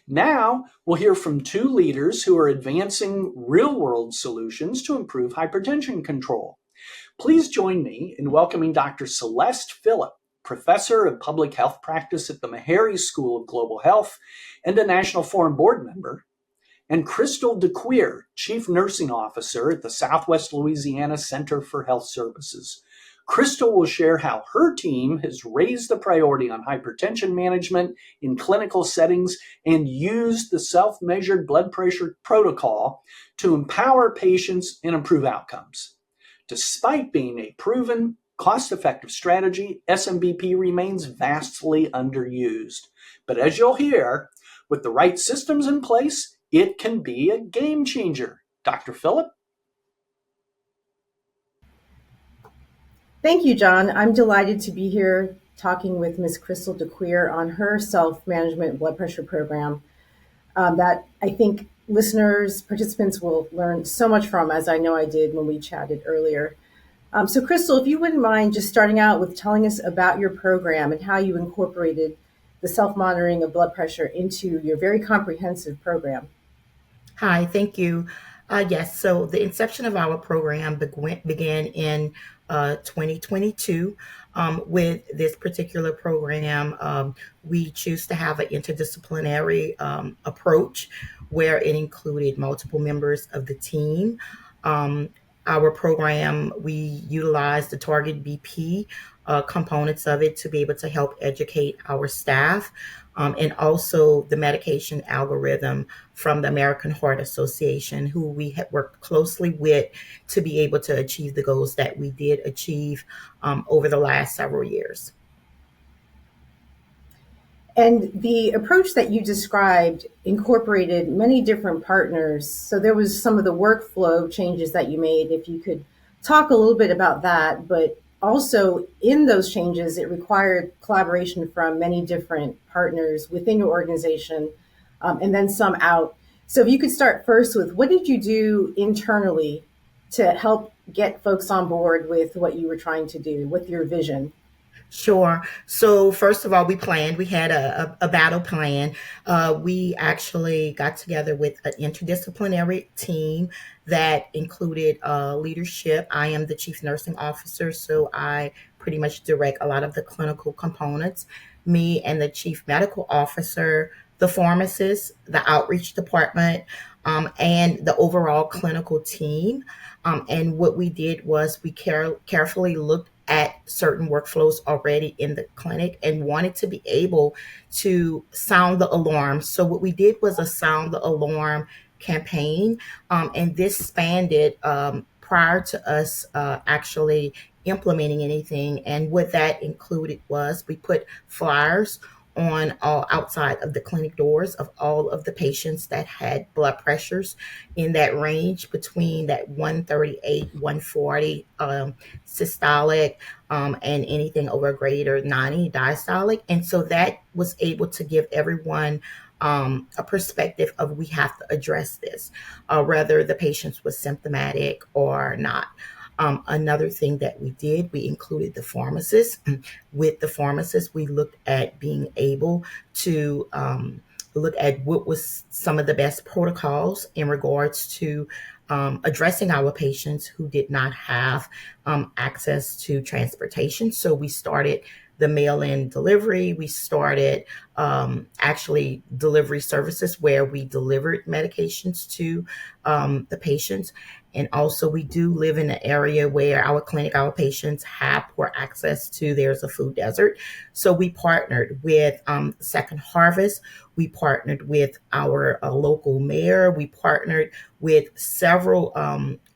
Now, we'll hear from two leaders who are advancing real-world solutions to improve hypertension control. Please join me in welcoming Dr. Celeste Philip, Professor of Public Health Practice at the Meharry School of Global Health and a National Forum Board member, and Crystal Decuir, Chief Nursing Officer at the Southwest Louisiana Center for Health Services. Crystal will share how her team has raised the priority on hypertension management in clinical settings and used the self-measured blood pressure protocol to empower patients and improve outcomes. Despite being a proven, cost-effective strategy, SMBP remains vastly underused. But as you'll hear, with the right systems in place, it can be a game changer. Dr. Philip? Thank you, John. I'm delighted to be here talking with Ms. Crystal Decuir on her self-management blood pressure program that I think listeners, participants will learn so much from, as I know I did when we chatted earlier. So Crystal, if you wouldn't mind just starting out with telling us about your program and how you incorporated the self-monitoring of blood pressure into your very comprehensive program. Hi, thank you. Yes, so the inception of our program began in 2022. With this particular program, we choose to have an interdisciplinary approach where it included multiple members of the team. Our program, we utilize the target BP components of it to be able to help educate our staff, and also the medication algorithm from the American Heart Association, who we have worked closely with to be able to achieve the goals that we did achieve over the last several years. And the approach that you described incorporated many different partners. So there was some of the workflow changes that you made, if you could talk a little bit about that. But also in those changes, it required collaboration from many different partners within your organization, and then some out. So if you could start first with, what did you do internally to help get folks on board with what you were trying to do, with your vision? Sure. So first of all, we planned. We had a battle plan. We actually got together with an interdisciplinary team that included leadership. I am the chief nursing officer, so I pretty much direct a lot of the clinical components. Me and the chief medical officer, the pharmacist, the outreach department, and the overall clinical team. And what we did was we carefully looked at certain workflows already in the clinic and wanted to be able to sound the alarm. So what we did was a sound the alarm campaign, and this spanned it prior to us actually implementing anything. And what that included was we put flyers on all outside of the clinic doors of all of the patients that had blood pressures in that range between that 138, 140 systolic, and anything over greater 90 diastolic. And so that was able to give everyone a perspective of, we have to address this, whether the patient was symptomatic or not. Another thing that we did, we included the pharmacist. With the pharmacist, we looked at being able to look at what was some of the best protocols in regards to addressing our patients who did not have access to transportation. So we started the mail-in delivery. We started actually delivery services where we delivered medications to the patients. And also we do live in an area where our patients have poor access to, there's a food desert. So we partnered with Second Harvest. We partnered with our local mayor. We partnered with several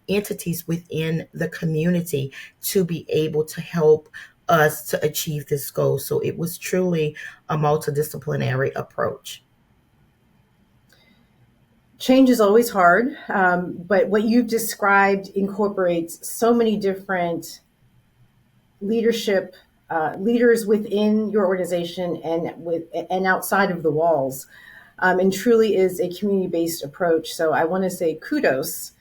entities within the community to be able to help us to achieve this goal. So it was truly a multidisciplinary approach. Change is always hard, but what you've described incorporates so many different leadership leaders within your organization and outside of the walls, and truly is a community-based approach. So I want to say kudos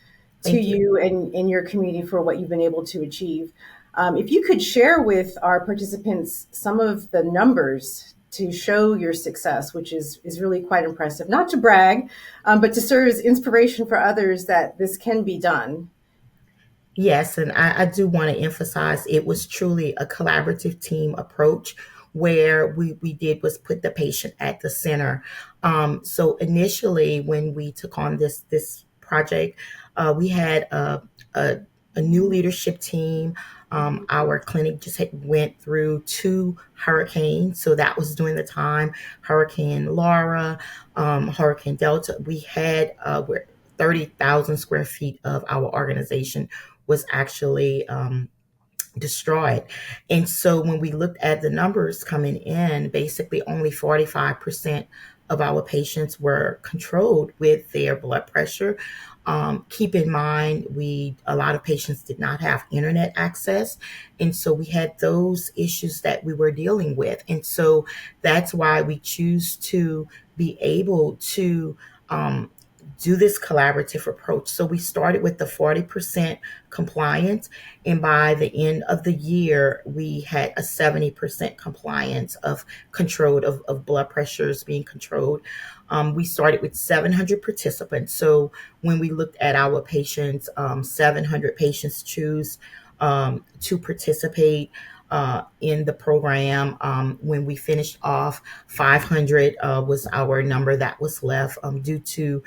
to you and your community for what you've been able to achieve. If you could share with our participants some of the numbers to show your success, which is really quite impressive. Not to brag, but to serve as inspiration for others that this can be done. Yes, and I do want to emphasize it was truly a collaborative team approach where we did was put the patient at the center. So initially, when we took on this project, we had a new leadership team. Our clinic just went through two hurricanes, so that was during the time Hurricane Laura, Hurricane Delta. We had 30,000 square feet of our organization was actually destroyed. And so when we looked at the numbers coming in, basically only 45% of our patients were controlled with their blood pressure. Keep in mind, a lot of patients did not have internet access. And so we had those issues that we were dealing with. And so that's why we choose to be able to do this collaborative approach. So we started with the 40% compliance, and by the end of the year, we had a 70% compliance of controlled of blood pressures being controlled. We started with 700 participants. So when we looked at our patients, 700 patients choose to participate in the program. When we finished off, 500 was our number that was left due to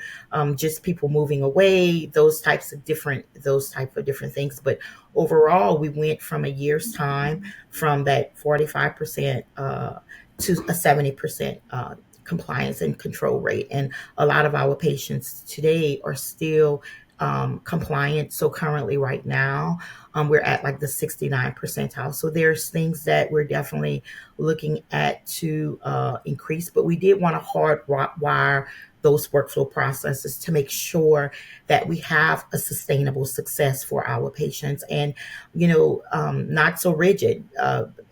just people moving away, those type of different things. But overall, we went from a year's time from that 45% to a 70% compliance and control rate. And a lot of our patients today are still compliant. So currently right now, we're at like the 69 percentile. So there's things that we're definitely looking at to increase, but we did want to hardwire those workflow processes to make sure that we have a sustainable success for our patients and, not so rigid.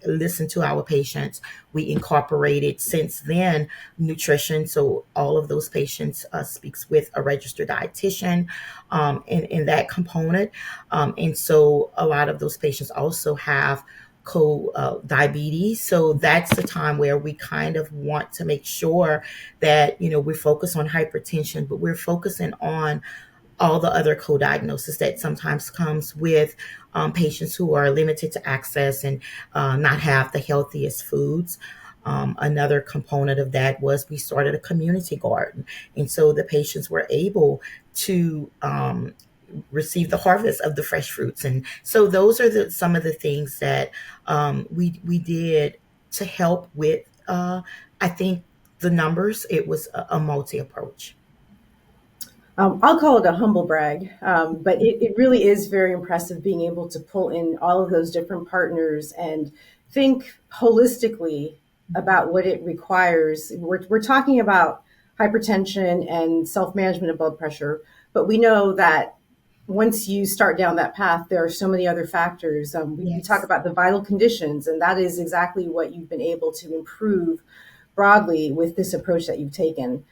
Listen to our patients. We incorporated since then nutrition. So all of those patients speaks with a registered dietitian in that component. And so a lot of those patients also have diabetes. So that's the time where we kind of want to make sure that, we focus on hypertension, but we're focusing on all the other co-diagnosis that sometimes comes with patients who are limited to access and not have the healthiest foods. Another component of that was we started a community garden. And so the patients were able to receive the harvest of the fresh fruits. And so those are some of the things that we did to help with, I think, the numbers. It was a multi approach. I'll call it a humble brag, but it really is very impressive being able to pull in all of those different partners and think holistically about what it requires. We're talking about hypertension and self-management of blood pressure, but we know that once you start down that path, there are so many other factors. We talk about the vital conditions, and that is exactly what you've been able to improve broadly with this approach that you've taken.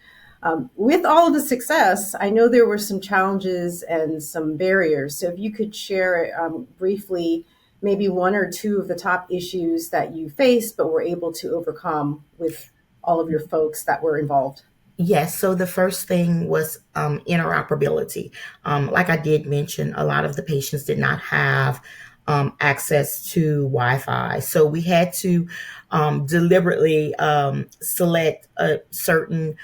With all of the success, I know there were some challenges and some barriers. So if you could share briefly, maybe one or two of the top issues that you faced, but were able to overcome with all of your folks that were involved. Yes. So the first thing was interoperability. Like I did mention, a lot of the patients did not have access to Wi-Fi. So we had to deliberately select a certain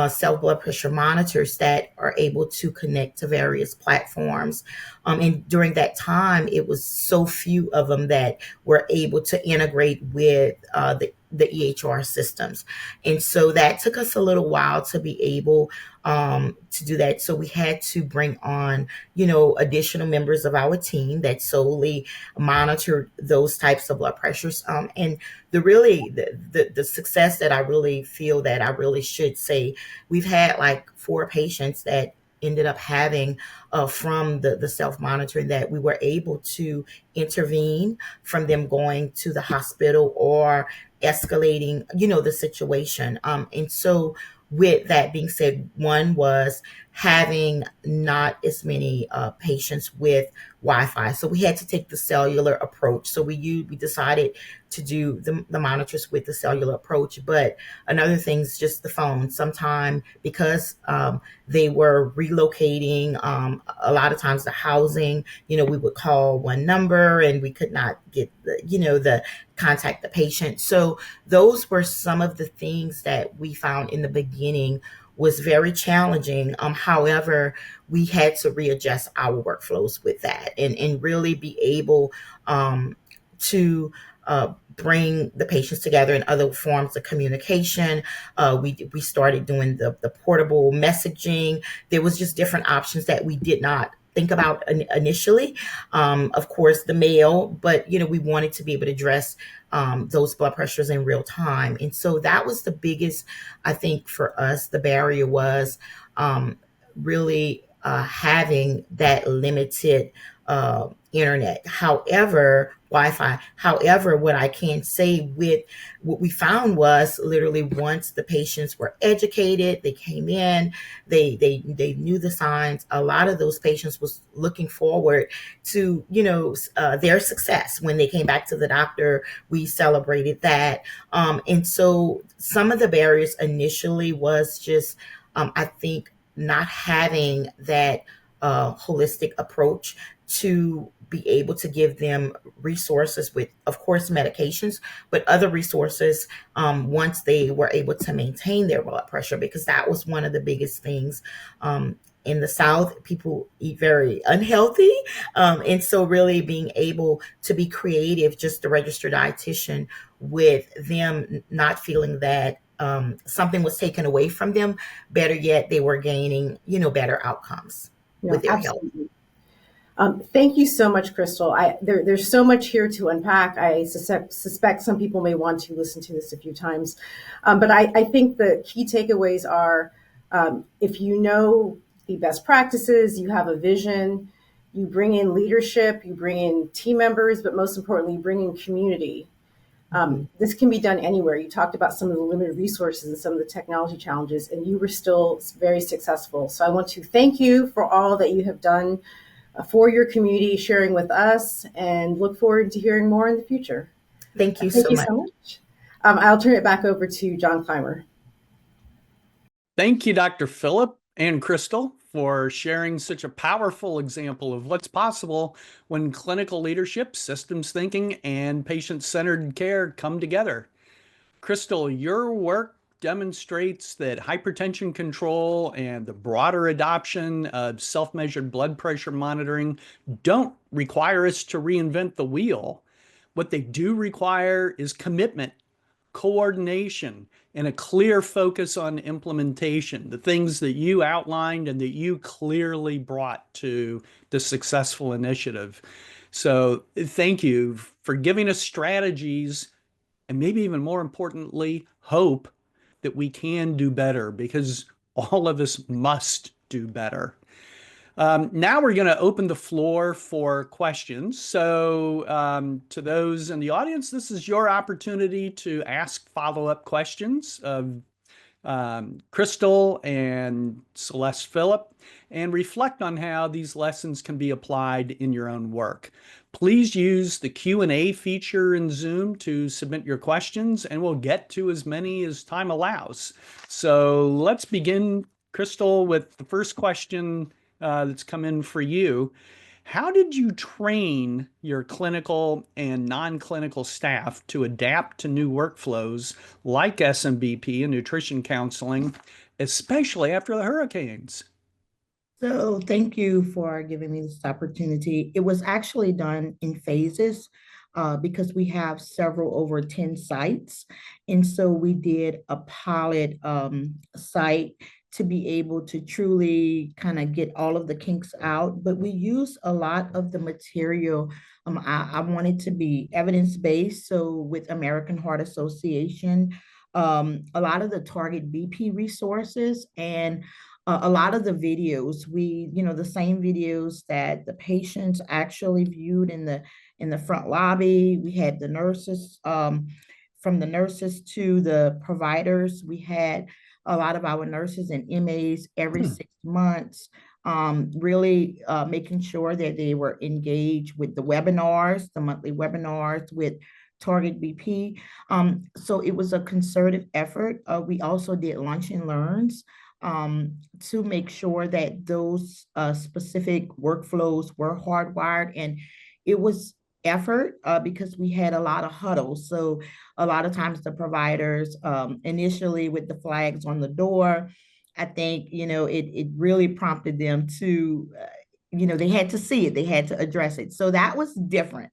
self blood pressure monitors that are able to connect to various platforms. And during that time, it was so few of them that were able to integrate with the EHR systems. And so that took us a little while to be able to do that. So we had to bring on, additional members of our team that solely monitored those types of blood pressures. And the success that I really feel that I really should say, we've had like 4 patients that ended up having from the self-monitoring that we were able to intervene from them going to the hospital or escalating, the situation. And so with that being said, one was having not as many patients with Wi-Fi. So we had to take the cellular approach. So we decided to do the monitors with the cellular approach. But another thing is just the phone. Sometime because they were relocating, a lot of times the housing, we would call one number and we could not get the contact the patient. So those were some of the things that we found in the beginning was very challenging. However, we had to readjust our workflows with that and really be able to bring the patients together in other forms of communication. We started doing the portable messaging. There was just different options that we did not think about initially. Of course, the mail, but we wanted to be able to address those blood pressures in real time. And so that was the biggest, I think, for us, the barrier was really having that limited internet. However, Wi-Fi. However, what I can say with what we found was literally once the patients were educated, they came in, they knew the signs. A lot of those patients was looking forward to their success when they came back to the doctor. We celebrated that, and so some of the barriers initially was just I think not having that holistic approach to be able to give them resources with, of course, medications, but other resources once they were able to maintain their blood pressure, because that was one of the biggest things. In the South, people eat very unhealthy. And so really being able to be creative, just the registered dietitian, with them not feeling that something was taken away from them. Better yet, they were gaining, better outcomes with their Absolutely. Health. Thank you so much, Crystal. There's so much here to unpack. I suspect some people may want to listen to this a few times. But I think the key takeaways are if you know the best practices, you have a vision, you bring in leadership, you bring in team members, but most importantly, you bring in community. This can be done anywhere. You talked about some of the limited resources and some of the technology challenges, and you were still very successful. So I want to thank you for all that you have done for your community, sharing with us, and look forward to hearing more in the future. Thank you so much. I'll turn it back over to John Clymer. Thank you, Dr. Philip and Crystal, for sharing such a powerful example of what's possible when clinical leadership, systems thinking, and patient-centered care come together. Crystal, your work demonstrates that hypertension control and the broader adoption of self-measured blood pressure monitoring don't require us to reinvent the wheel. What they do require is commitment, coordination, and a clear focus on implementation, the things that you outlined and that you clearly brought to the successful initiative. So thank you for giving us strategies and maybe even more importantly, hope that we can do better, because all of us must do better. Now we're going to open the floor for questions. So to those in the audience, this is your opportunity to ask follow-up questions of Crystal and Celeste Philip, and reflect on how these lessons can be applied in your own work. Please use the Q&A feature in Zoom to submit your questions, and we'll get to as many as time allows. So let's begin, Crystal, with the first question that's come in for you. How did you train your clinical and non-clinical staff to adapt to new workflows like SMBP and nutrition counseling, especially after the hurricanes? So thank you for giving me this opportunity. It was actually done in phases because we have several over 10 sites. And so we did a pilot site to be able to truly kind of get all of the kinks out. But we use a lot of the material. I wanted to be evidence-based. So with American Heart Association, a lot of the target BP resources and a lot of the videos, the same videos that the patients actually viewed in the front lobby. We had the nurses, from the nurses to the providers. We had a lot of our nurses and MAs every 6 months, really making sure that they were engaged with the webinars, the monthly webinars with Target BP. So it was a concerted effort. We also did lunch and learns to make sure that those specific workflows were hardwired. And it was effort because we had a lot of huddles. So a lot of times the providers initially with the flags on the door, I think, it really prompted them to, they had to see it, they had to address it. So that was different,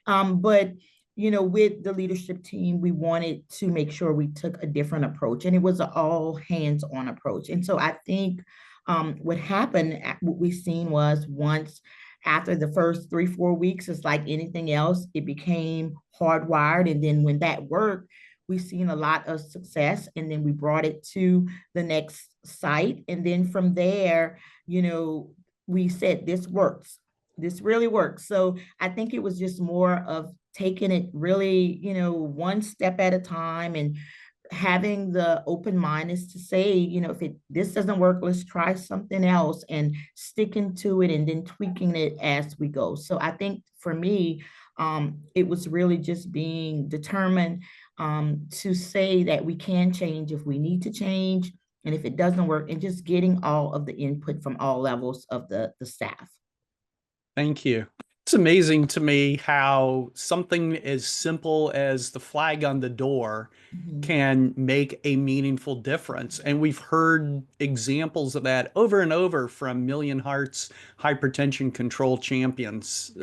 but with the leadership team, we wanted to make sure we took a different approach, and it was an all hands on approach. And so I think what happened, what we've seen was once after the first 3-4 weeks, it's like anything else, it became hardwired. And then when that worked, we've seen a lot of success. And then we brought it to the next site. And then from there, we said, this works. This really works. So I think it was just more of taking it really, one step at a time, and having the open mind is to say, if this doesn't work, let's try something else, and sticking to it and then tweaking it as we go. So I think for me, it was really just being determined to say that we can change if we need to change, and if it doesn't work, and just getting all of the input from all levels of the staff. Thank you. It's amazing to me how something as simple as the flag on the door can make a meaningful difference. And we've heard examples of that over and over from Million Hearts hypertension control champions.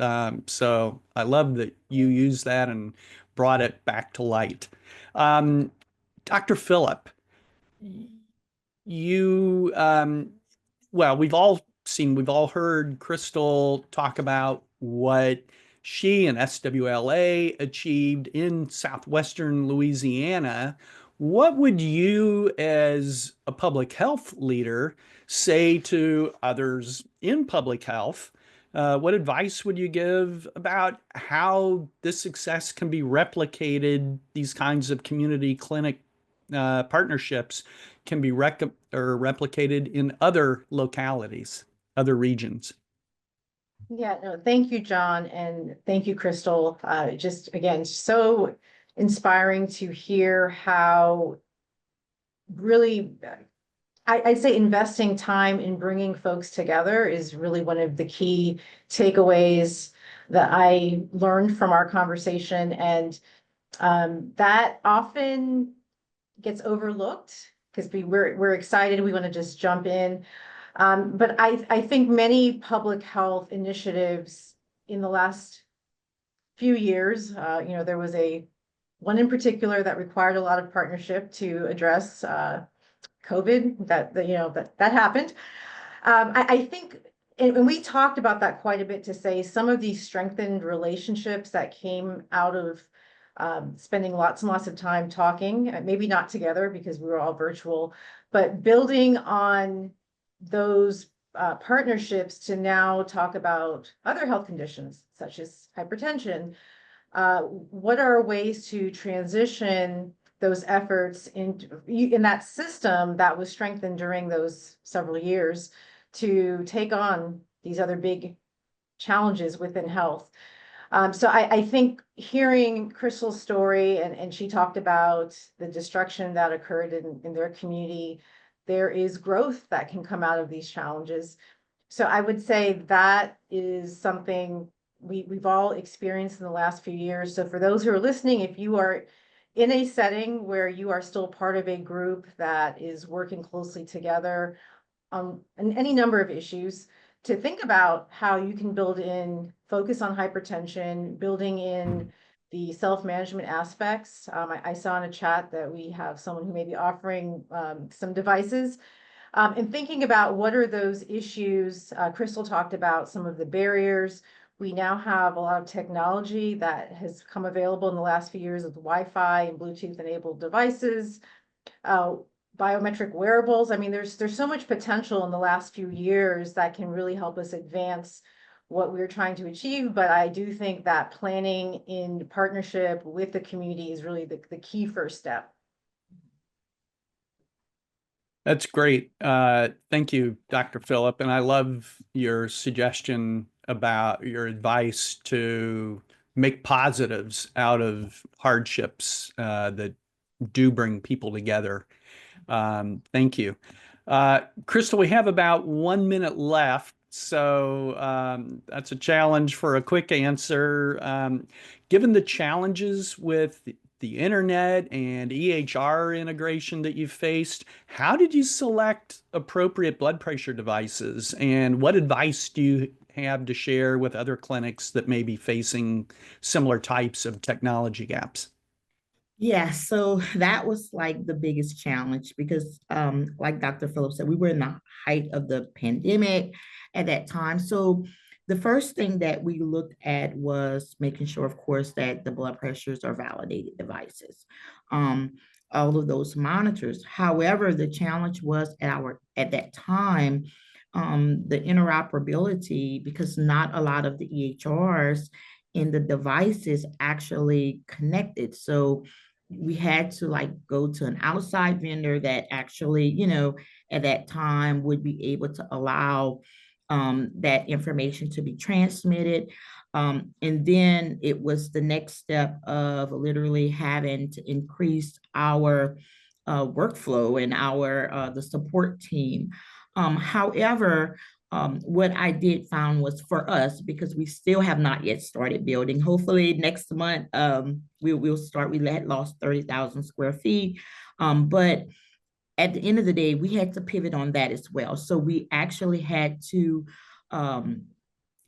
So I love that you used that and brought it back to light. Dr. Philip, you, well, we've all heard Crystal talk about what she and SWLA achieved in southwestern Louisiana. What would you, as a public health leader, say to others in public health? What advice would you give about how this success can be replicated, these kinds of community clinic partnerships can be replicated in other localities, other regions? Yeah, no, thank you, John, and thank you, Crystal. Just again, so inspiring to hear how really, I'd say investing time in bringing folks together is really one of the key takeaways that I learned from our conversation. And that often gets overlooked because we're excited. We want to just jump in. But I think many public health initiatives in the last few years, there was one in particular that required a lot of partnership to address COVID. That happened. I think, and we talked about that quite a bit, to say some of these strengthened relationships that came out of spending lots and lots of time talking, maybe not together because we were all virtual, but building on those partnerships to now talk about other health conditions such as hypertension. What are ways to transition those efforts in that system that was strengthened during those several years to take on these other big challenges within health? So I think hearing Crystal's story, and she talked about the destruction that occurred in their community, there is growth that can come out of these challenges. So I would say that is something we've all experienced in the last few years. So for those who are listening, if you are in a setting where you are still part of a group that is working closely together on any number of issues, to think about how you can build in focus on hypertension, building in the self-management aspects. I saw in a chat that we have someone who may be offering some devices, and thinking about what are those issues. Crystal talked about some of the barriers. We now have a lot of technology that has come available in the last few years with Wi-Fi and Bluetooth enabled devices, biometric wearables. I mean, there's so much potential in the last few years that can really help us advance what we're trying to achieve. But I do think that planning in partnership with the community is really the key first step. That's great. Thank you, Dr. Phillip. And I love your suggestion about your advice to make positives out of hardships that do bring people together. Thank you. Crystal, we have about 1 minute left, so that's a challenge for a quick answer. Given the challenges with the internet and EHR integration that you've faced, how did you select appropriate blood pressure devices? And what advice do you have to share with other clinics that may be facing similar types of technology gaps? Yeah, so that was like the biggest challenge because, like Dr. Phillips said, we were in the height of the pandemic at that time. So the first thing that we looked at was making sure, of course, that the blood pressures are validated devices. Um, all of those monitors. However, the challenge was at that time, the interoperability, because not a lot of the EHRs in the devices actually connected. So we had to like go to an outside vendor that actually, at that time would be able to allow that information to be transmitted. And then it was the next step of literally having to increase our workflow and our the support team. However, what I did found was for us, because we still have not yet started building. Hopefully next month we'll start. We had lost 30,000 square feet, but at the end of the day, we had to pivot on that as well. So we actually had to um,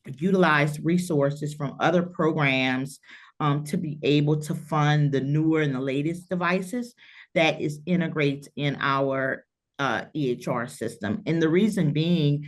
utilize resources from other programs to be able to fund the newer and the latest devices that is integrated in our EHR system. And the reason being,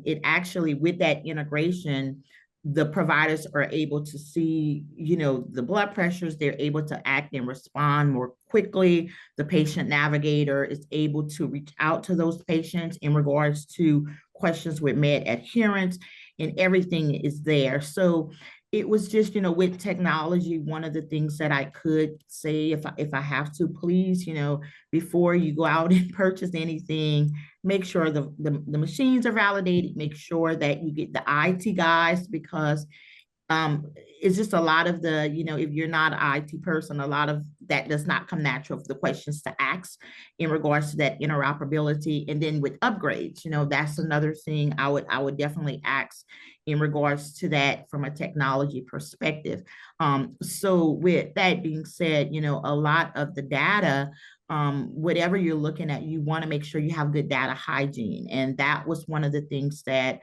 it actually, with that integration, the providers are able to see, the blood pressures, they're able to act and respond more quickly. The patient navigator is able to reach out to those patients in regards to questions with med adherence, and everything is there. So it was just, with technology, one of the things that I could say, if I have to, please, before you go out and purchase anything, make sure the machines are validated, make sure that you get the IT guys, because it's just a lot of the, if you're not an IT person, a lot of that does not come natural for the questions to ask in regards to that interoperability. And then with upgrades, that's another thing I would definitely ask in regards to that from a technology perspective. So with that being said, a lot of the data, whatever you're looking at, you want to make sure you have good data hygiene. And that was one of the things that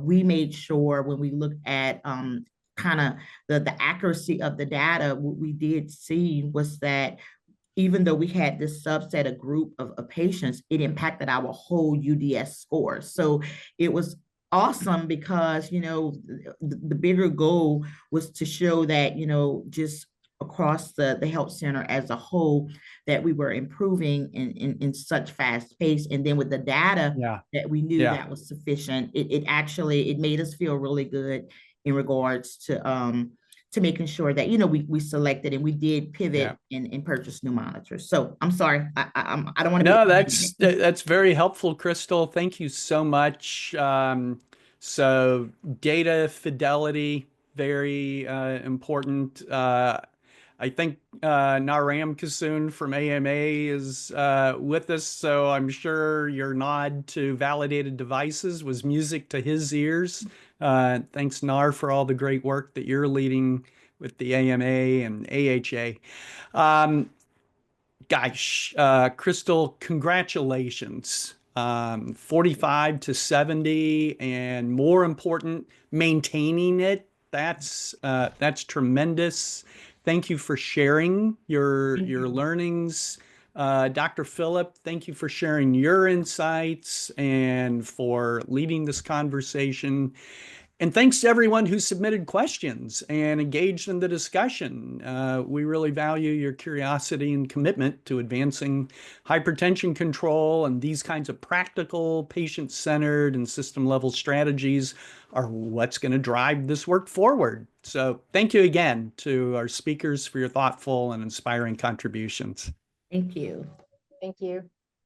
we made sure when we looked at kind of the accuracy of the data. What we did see was that even though we had this subset, a group of patients, it impacted our whole UDS score. So it was awesome because, the bigger goal was to show that, just across the health center as a whole, that we were improving in such fast pace. And then with the data Yeah. that we knew Yeah. that was sufficient, it actually, it made us feel really good in regards to making sure that, we selected and we did Yeah. pivot and purchase new monitors. So I'm sorry, I don't want to be No, redundant. that's very helpful, Crystal. Thank you so much. So data fidelity, very important. I think Naram Kasoon from AMA is with us, so I'm sure your nod to validated devices was music to his ears. Thanks, Nar, for all the great work that you're leading with the AMA and AHA. Gosh, Crystal, congratulations. 45 to 70, and more important, maintaining it. That's tremendous. Thank you for sharing your learnings. Dr. Phillip, thank you for sharing your insights and for leading this conversation. And thanks to everyone who submitted questions and engaged in the discussion. We really value your curiosity and commitment to advancing hypertension control, and these kinds of practical, patient-centered, and system-level strategies are what's going to drive this work forward. So thank you again to our speakers for your thoughtful and inspiring contributions. Thank you. Thank you.